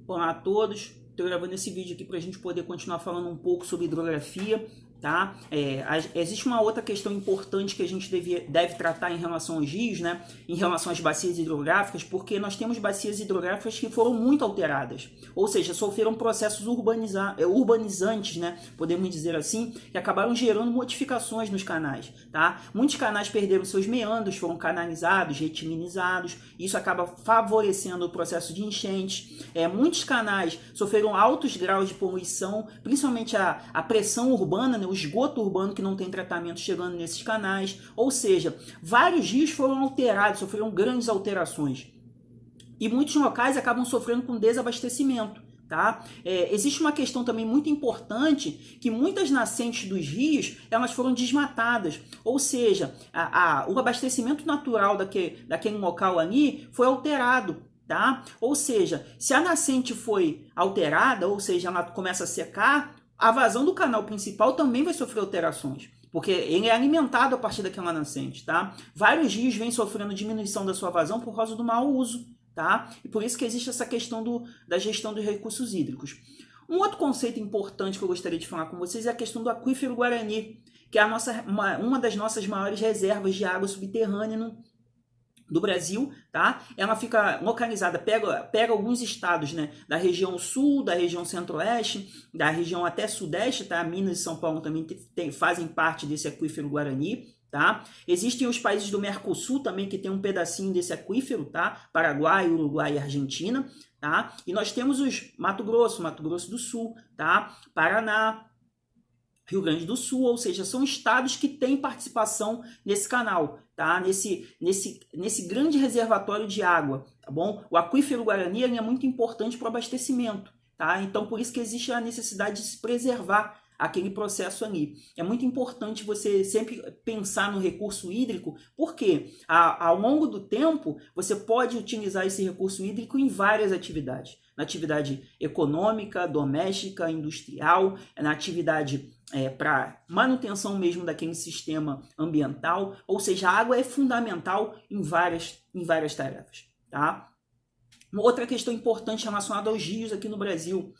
Olá a todos, estou gravando esse vídeo aqui para a gente poder continuar falando um pouco sobre hidrografia, tá? Existe uma outra questão importante que a gente deve tratar em relação aos rios, né? Em relação às bacias hidrográficas, porque nós temos bacias hidrográficas que foram muito alteradas, ou seja, sofreram processos urbanizantes, né? Podemos dizer assim, que acabaram gerando modificações nos canais, tá? Muitos canais perderam seus meandros, foram canalizados, retiminizados, isso acaba favorecendo o processo de enchentes. Muitos canais sofreram altos graus de poluição, principalmente a pressão urbana, né? O esgoto urbano que não tem tratamento chegando nesses canais, ou seja, vários rios foram alterados, sofreram grandes alterações. E muitos locais acabam sofrendo com desabastecimento. Tá? Existe uma questão também muito importante, que muitas nascentes dos rios elas foram desmatadas, ou seja, o abastecimento natural daquele local ali foi alterado. Tá? Ou seja, se a nascente foi alterada, ou seja, ela começa a secar, a vazão do canal principal também vai sofrer alterações, porque ele é alimentado a partir daquela nascente. Tá? Vários rios vêm sofrendo diminuição da sua vazão por causa do mau uso. Tá? E por isso que existe essa questão da gestão dos recursos hídricos. Um outro conceito importante que eu gostaria de falar com vocês é a questão do aquífero Guarani, que é uma das nossas maiores reservas de água subterrânea do Brasil, tá? Ela fica localizada, pega alguns estados, né, da região sul, da região centro-oeste, da região até sudeste, tá? Minas e São Paulo também fazem parte desse aquífero Guarani. Tá? Existem os países do Mercosul também que tem um pedacinho desse aquífero, tá? Paraguai, Uruguai e Argentina, tá? E nós temos os Mato Grosso do Sul, tá? Paraná, Rio Grande do Sul, ou seja, são estados que têm participação nesse canal, tá? Nesse grande reservatório de água, tá bom? O aquífero Guarani é muito importante para o abastecimento, tá? Então por isso que existe a necessidade de se preservar aquele processo ali. É muito importante você sempre pensar no recurso hídrico, porque ao longo do tempo você pode utilizar esse recurso hídrico em várias atividades. Na atividade econômica, doméstica, industrial, na atividade para manutenção mesmo daquele sistema ambiental, ou seja, a água é fundamental em várias tarefas. Tá? Uma outra questão importante relacionada aos rios aqui no Brasil.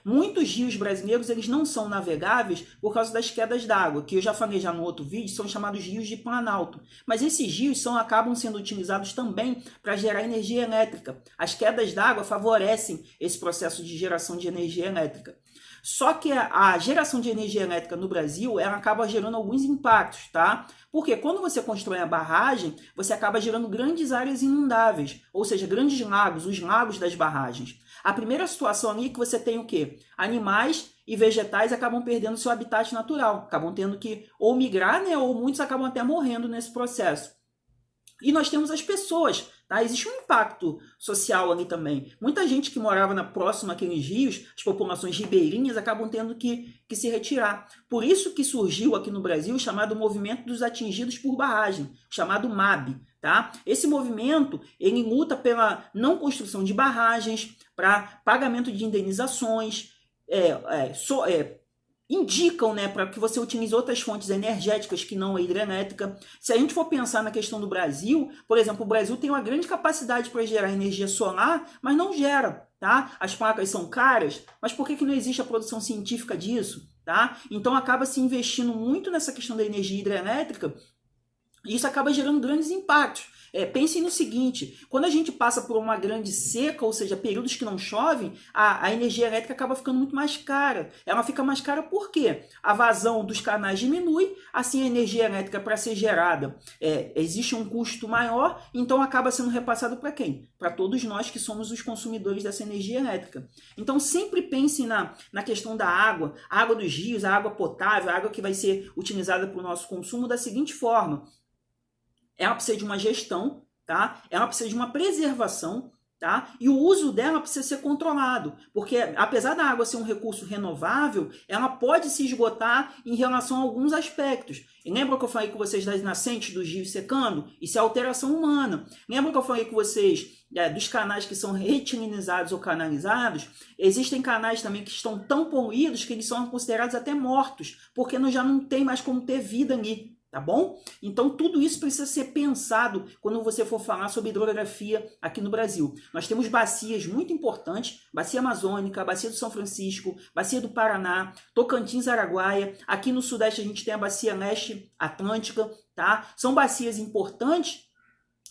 Muitos rios brasileiros eles não são navegáveis por causa das quedas d'água, que eu já falei no outro vídeo, são chamados rios de planalto. Mas esses rios acabam sendo utilizados também para gerar energia elétrica. As quedas d'água favorecem esse processo de geração de energia elétrica. Só que a geração de energia elétrica no Brasil ela acaba gerando alguns impactos, tá? Porque quando você constrói a barragem, você acaba gerando grandes áreas inundáveis, ou seja, grandes lagos, os lagos das barragens. A primeira situação ali é que você tem o quê? Animais e vegetais acabam perdendo seu habitat natural, acabam tendo que ou migrar, né, ou muitos acabam até morrendo nesse processo. E nós temos as pessoas, tá? Existe um impacto social ali também. Muita gente que morava próximo àqueles rios, as populações ribeirinhas, acabam tendo que se retirar. Por isso que surgiu aqui no Brasil o chamado Movimento dos Atingidos por Barragem, chamado MAB. Tá? Esse movimento ele luta pela não construção de barragens, para pagamento de indenizações, indicam, né, para que você utilize outras fontes energéticas que não a hidrelétrica. Se a gente for pensar na questão do Brasil, por exemplo, o Brasil tem uma grande capacidade para gerar energia solar, mas não gera. Tá? As placas são caras, mas por que não existe a produção científica disso? Tá? Então acaba se investindo muito nessa questão da energia hidrelétrica e isso acaba gerando grandes impactos. Pensem no seguinte, quando a gente passa por uma grande seca, ou seja, períodos que não chovem, a energia elétrica acaba ficando muito mais cara. Ela fica mais cara por quê? A vazão dos canais diminui, assim a energia elétrica para ser gerada existe um custo maior, então acaba sendo repassado para quem? Para todos nós que somos os consumidores dessa energia elétrica. Então sempre pensem na questão da água, a água dos rios, a água potável, a água que vai ser utilizada para o nosso consumo da seguinte forma. Ela precisa de uma gestão, tá? Ela precisa de uma preservação, tá? E o uso dela precisa ser controlado, porque apesar da água ser um recurso renovável, ela pode se esgotar em relação a alguns aspectos. E lembra que eu falei com vocês das nascentes dos rios secando? Isso é alteração humana. Lembra que eu falei com vocês dos canais que são retiminizados ou canalizados? Existem canais também que estão tão poluídos que eles são considerados até mortos, porque já não tem mais como ter vida ali. tá bom? Então tudo isso precisa ser pensado quando você for falar sobre hidrografia aqui no Brasil. Nós temos bacias muito importantes, bacia amazônica, bacia do São Francisco, bacia do Paraná, Tocantins, Araguaia, aqui no Sudeste a gente tem a bacia leste atlântica, tá? São bacias importantes,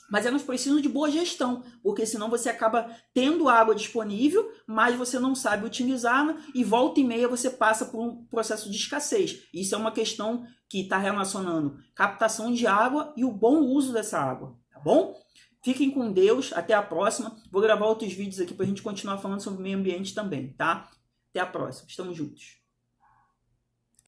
mas elas precisam de boa gestão, porque senão você acaba tendo água disponível, mas você não sabe utilizá-la e volta e meia você passa por um processo de escassez. Isso é uma questão que está relacionando captação de água e o bom uso dessa água, tá bom? Fiquem com Deus, até a próxima. Vou gravar outros vídeos aqui para a gente continuar falando sobre o meio ambiente também, tá? Até a próxima, estamos juntos.